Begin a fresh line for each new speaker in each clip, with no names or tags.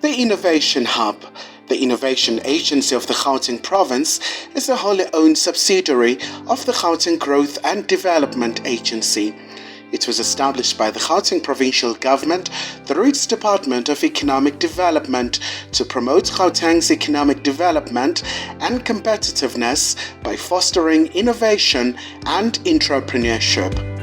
The Innovation Hub, the innovation agency of the Gauteng province, is a wholly owned subsidiary of the Gauteng Growth and Development Agency. It was established by the Gauteng provincial government through its Department of Economic Development to promote Gauteng's economic development and competitiveness by fostering innovation and entrepreneurship.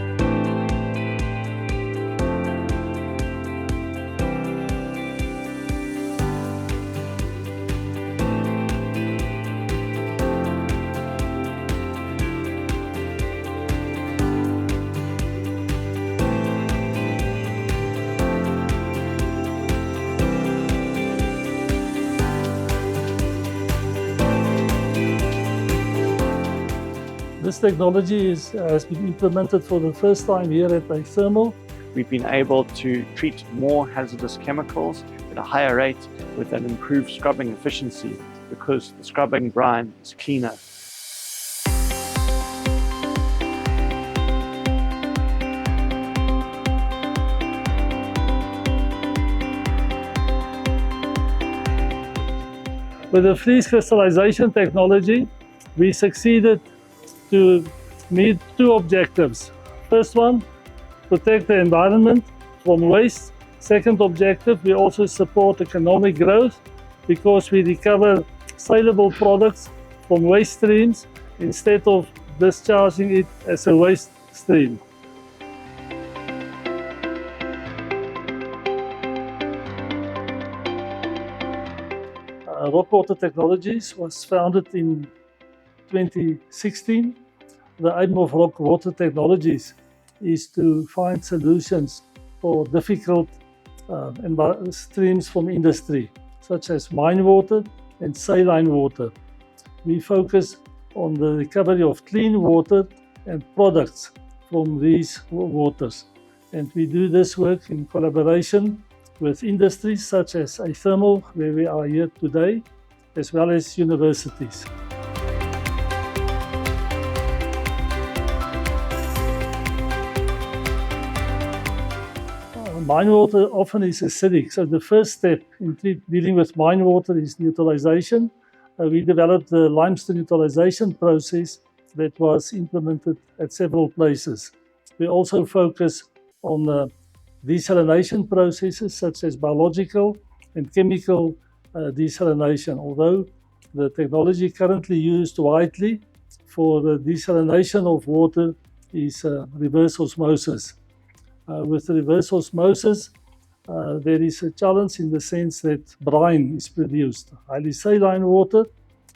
This technology has been implemented for the first time here at Thermal.
We've been able to treat more hazardous chemicals at a higher rate with an improved scrubbing efficiency because the scrubbing brine is cleaner.
With the freeze crystallization technology, we succeeded to meet two objectives. First one, protect the environment from waste. Second objective, we also support economic growth because we recover saleable products from waste streams instead of discharging it as a waste stream. Roc Water Technologies was founded in 2016. The aim of Roc Water Technologies is to find solutions for difficult streams from industry, such as mine water and saline water. We focus on the recovery of clean water and products from these waters. And we do this work in collaboration with industries such as Thermal, where we are here today, as well as universities. Mine water often is acidic, so the first step in dealing with mine water is utilization. We developed the limestone utilization process that was implemented at several places. We also focus on desalination processes such as biological and chemical desalination, although the technology currently used widely for the desalination of water is reverse osmosis. With reverse osmosis, there is a challenge in the sense that brine is produced, highly saline water,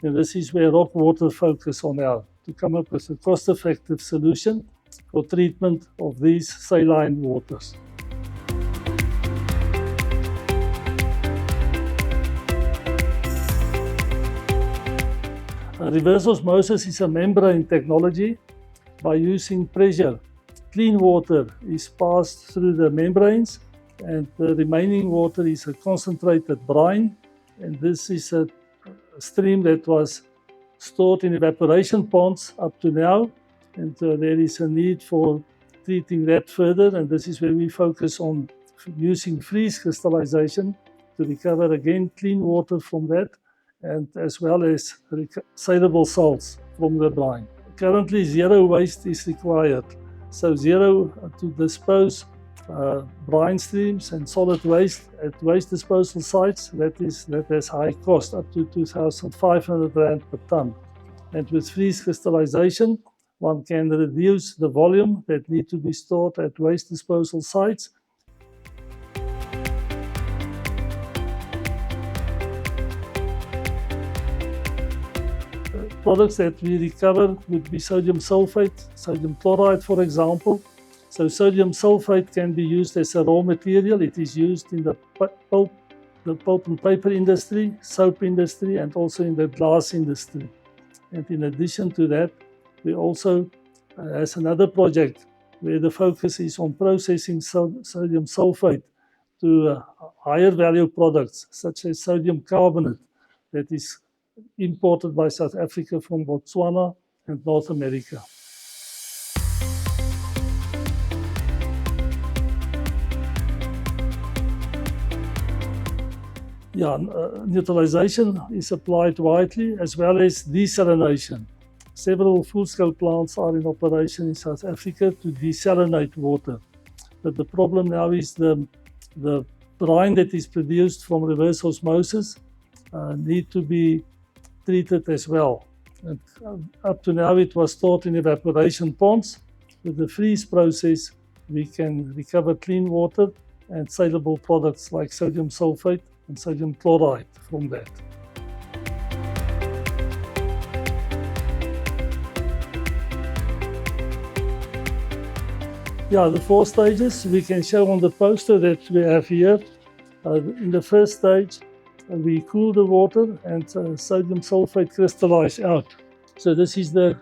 and this is where Roc Water focus on now, to come up with a cost-effective solution for treatment of these saline waters. Reverse osmosis is a membrane technology. By using pressure, clean water is passed through the membranes and the remaining water is a concentrated brine, and this is a stream that was stored in evaporation ponds up to now, and there is a need for treating that further, and this is where we focus on using freeze crystallization to recover again clean water from that, and as well as saleable salts from the brine. Currently zero waste is required. So zero to dispose brine streams and solid waste at waste disposal sites, that has high cost, up to 2,500 Rand per ton. And with freeze crystallization, one can reduce the volume that need to be stored at waste disposal sites. Products that we recover would be sodium sulfate, sodium chloride, for example. So sodium sulfate can be used as a raw material. It is used in the pulp and paper industry, soap industry, and also in the glass industry. And in addition to that, we also has another project where the focus is on processing sodium sulfate to higher value products, such as sodium carbonate, that is imported by South Africa from Botswana and North America. Utilization is applied widely, as well as desalination. Several full-scale plants are in operation in South Africa to desalinate water. But the problem now is the brine that is produced from reverse osmosis need to be treated as well. And up to now it was stored in evaporation ponds. With the freeze process, we can recover clean water and saleable products like sodium sulfate and sodium chloride from that. The 4 stages we can show on the poster that we have here. In the first stage, we cool the water and sodium sulfate crystallize out. So this is the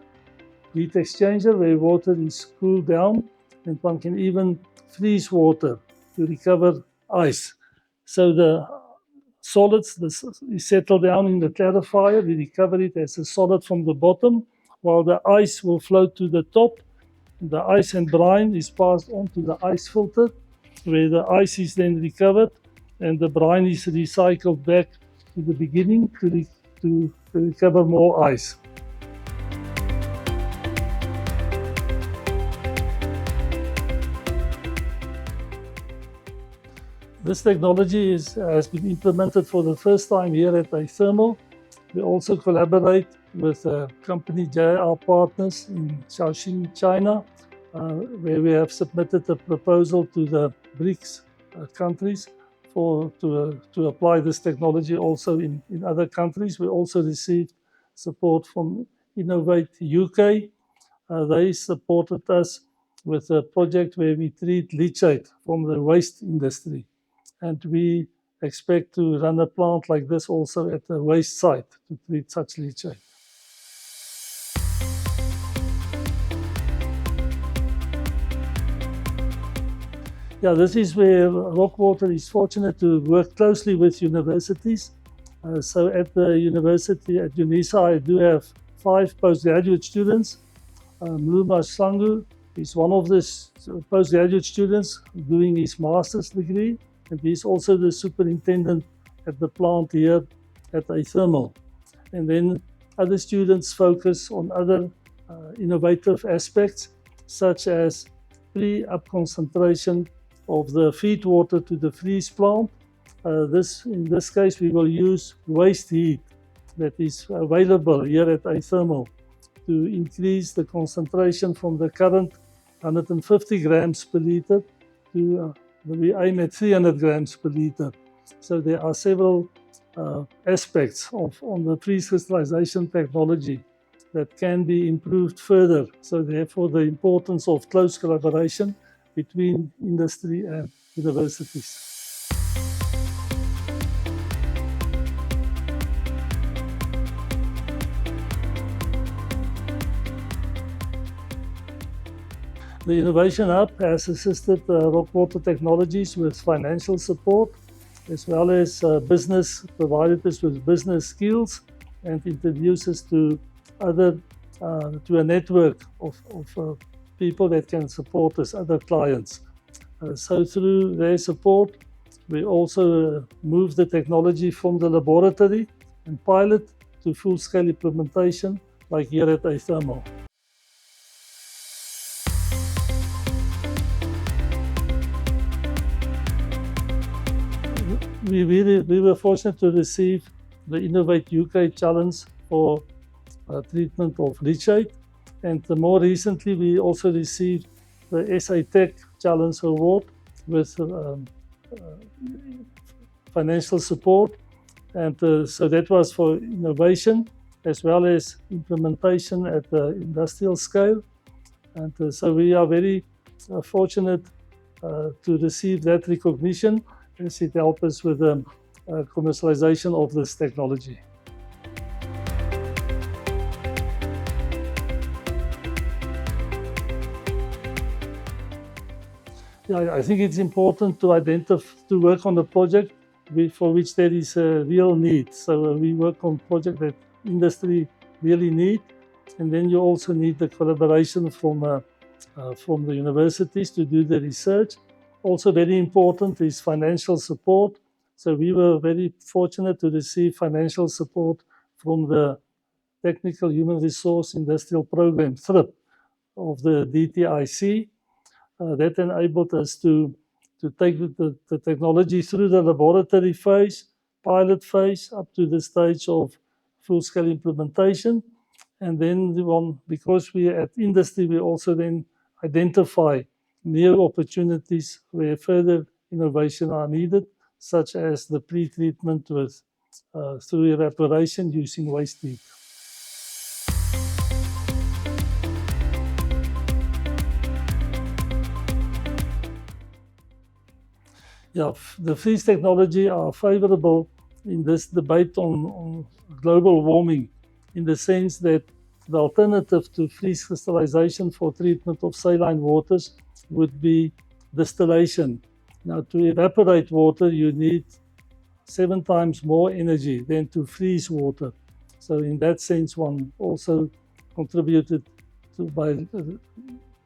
heat exchanger where water is cooled down, and one can even freeze water to recover ice. So the solids is settled down in the clarifier. We recover it as a solid from the bottom, while the ice will float to the top. The ice and brine is passed on to the ice filter, where the ice is then recovered and the brine is recycled back to the beginning to recover more ice. This technology has been implemented for the first time here at iThermal. We also collaborate with a company, JR Partners in Shaoxing, China, where we have submitted a proposal to the BRICS countries to apply this technology also in other countries. We also received support from Innovate UK. They supported us with a project where we treat leachate from the waste industry. And we expect to run a plant like this also at the waste site to treat such leachate. This is where Roc Water is fortunate to work closely with universities. So at the university at UNISA, I do have 5 postgraduate students. Mluma Sangu is one of the postgraduate students doing his master's degree, and he's also the superintendent at the plant here at iThermal. And then other students focus on other innovative aspects, such as pre-up concentration of the feed water to the freeze plant. In this case, we will use waste heat that is available here at iThermal to increase the concentration from the current 150 grams per liter to we aim at 300 grams per liter. So there are several aspects on the freeze crystallization technology that can be improved further. So therefore, the importance of close collaboration between industry and universities. The Innovation Hub has assisted Roc Water Technologies with financial support, as well as provided us with business skills and introduces to a network of people that can support us, other clients. So through their support, we also move the technology from the laboratory and pilot to full-scale implementation, like here at iThermal. We were fortunate to receive the Innovate UK Challenge for treatment of leachate, and more recently we also received the SA Tech Challenge Award with financial support, and so that was for innovation as well as implementation at the industrial scale, and so we are very fortunate to receive that recognition, as it helps us with the commercialization of this technology. I think it's important to work on a project for which there is a real need. So we work on projects that industry really need, and then you also need the collaboration from the universities to do the research. Also very important is financial support So we were very fortunate to receive financial support from the Technical Human Resource Industrial Program, THRIP, of the DTIC. That enabled us to take the technology through the laboratory phase, pilot phase, up to the stage of full-scale implementation. And then because we at industry, we also then identify new opportunities where further innovation are needed, such as the pre-treatment through evaporation using waste heat. Yeah, the freeze technology are favorable in this debate on global warming, in the sense that the alternative to freeze crystallization for treatment of saline waters would be distillation. Now, to evaporate water, you need 7 times more energy than to freeze water. So in that sense, one also contributed by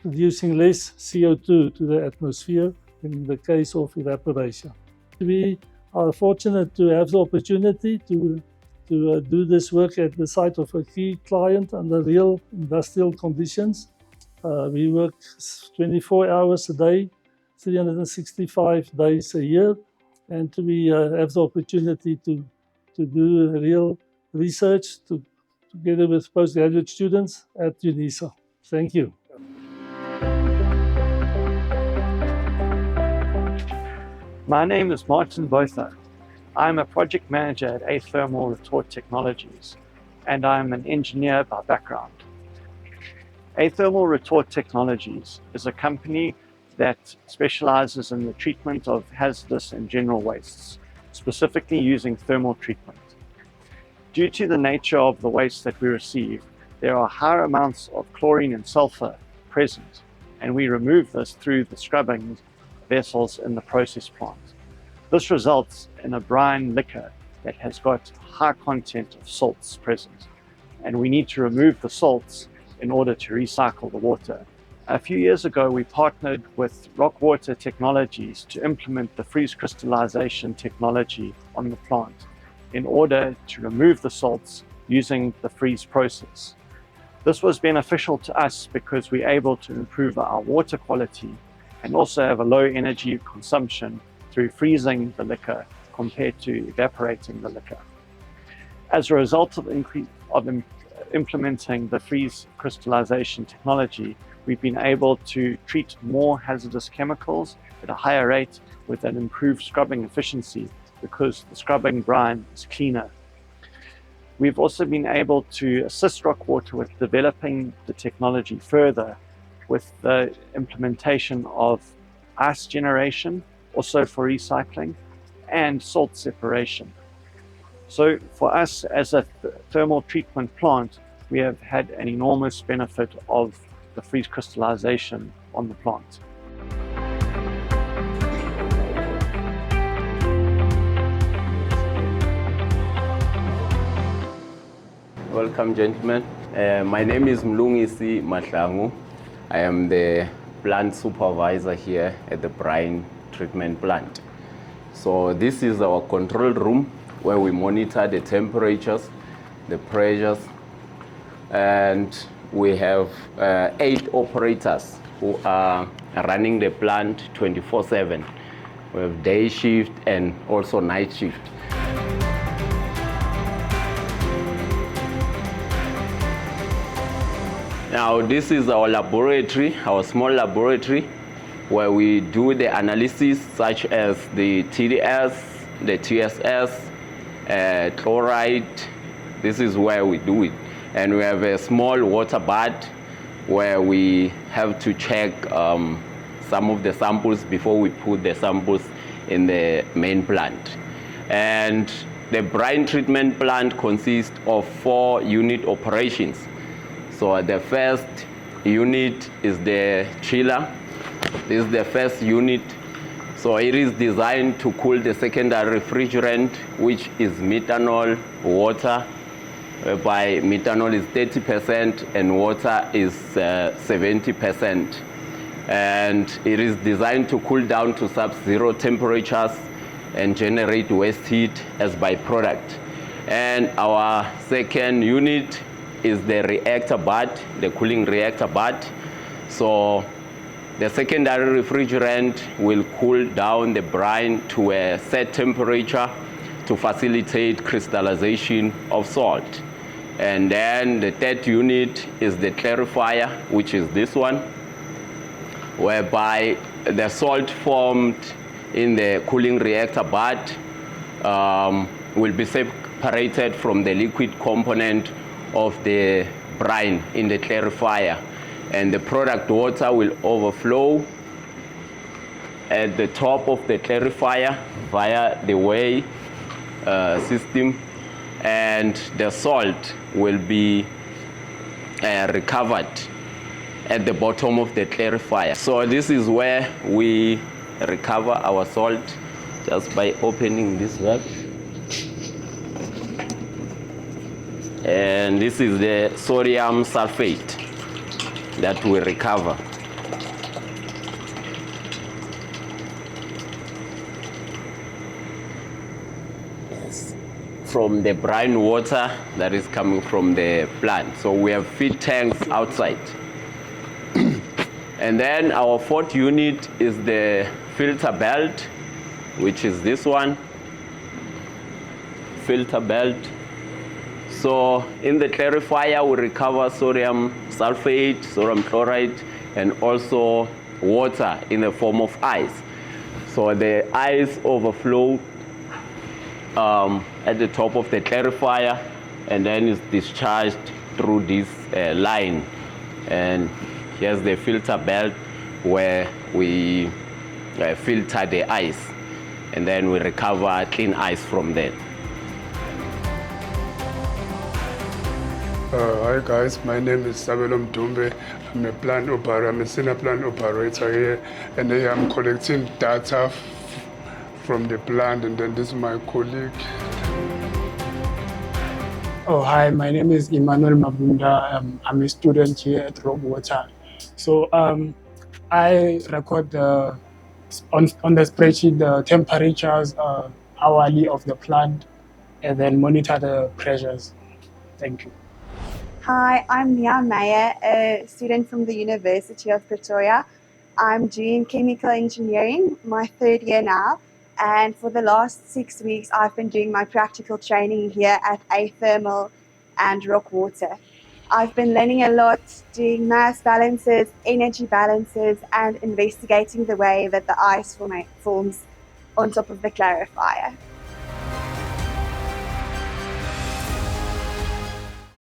producing less CO2 to the atmosphere in the case of evaporation. We are fortunate to have the opportunity to do this work at the site of a key client under real industrial conditions. We work 24 hours a day, 365 days a year, and we have the opportunity to do real research together with postgraduate students at UNISA. Thank you.
My name is Martin Botha. I'm a project manager at Athermal Roc Technologies, and I'm an engineer by background. Athermal Roc Technologies is a company that specializes in the treatment of hazardous and general wastes, specifically using thermal treatment. Due to the nature of the waste that we receive, there are higher amounts of chlorine and sulfur present, and we remove this through the scrubbing vessels in the process plant. This results in a brine liquor that has got high content of salts present, and we need to remove the salts in order to recycle the water. A few years ago, we partnered with Roc Water Technologies to implement the freeze crystallization technology on the plant in order to remove the salts using the freeze process. This was beneficial to us because we're able to improve our water quality and also have a low energy consumption through freezing the liquor compared to evaporating the liquor. As a result of implementing the freeze crystallization technology, we've been able to treat more hazardous chemicals at a higher rate with an improved scrubbing efficiency because the scrubbing brine is cleaner. We've also been able to assist Roc Water with developing the technology further with the implementation of ice generation, also for recycling, and salt separation. So for us as a thermal treatment plant, we have had an enormous benefit of the freeze crystallization on the plant.
Welcome, gentlemen. My name is Mlungisi Mahlangu. I am the plant supervisor here at the brine treatment plant. So this is our control room where we monitor the temperatures, the pressures, and we have 8 operators who are running the plant 24/7. We have day shift and also night shift. Now this is our laboratory, our small laboratory, where we do the analysis such as the TDS, the TSS, chloride. This is where we do it. And we have a small water bath where we have to check some of the samples before we put the samples in the main plant. And the brine treatment plant consists of 4 unit operations. So the first unit is the chiller. This is the first unit. So it is designed to cool the secondary refrigerant, which is methanol, water, whereby methanol is 30% and water is 70%. And it is designed to cool down to sub-zero temperatures and generate waste heat as byproduct. And our second unit is the reactor bud, the cooling reactor bud. So the secondary refrigerant will cool down the brine to a set temperature to facilitate crystallization of salt. And then the third unit is the clarifier, which is this one, whereby the salt formed in the cooling reactor bud will be separated from the liquid component of the brine in the clarifier, and the product water will overflow at the top of the clarifier via the weigh system, and the salt will be recovered at the bottom of the clarifier. So this is where we recover our salt, just by opening this valve. And this is the sodium sulfate that we recover. From the brine water that is coming from the plant. So we have feed tanks outside. And then our fourth unit is the filter belt, which is this one, filter belt. So in the clarifier, we recover sodium sulfate, sodium chloride, and also water in the form of ice. So the ice overflow at the top of the clarifier, and then is discharged through this line. And here's the filter belt where we filter the ice, and then we recover clean ice from there.
Hi guys, my name is Sabelo Mdumbe. I'm a plant operator, I'm a senior plant operator here, and I am collecting data from the plant, and then this is my colleague.
Oh, hi, my name is Emmanuel Mabunda. I'm a student here at Roc Water. So I record on the spreadsheet the temperatures hourly of the plant, and then monitor the pressures. Thank you.
Hi, I'm Nia Meyer, a student from the University of Pretoria. I'm doing chemical engineering, my third year now, and for the last 6 weeks I've been doing my practical training here at Thermal and Roc Water. I've been learning a lot, doing mass balances, energy balances, and investigating the way that the ice forms on top of the clarifier.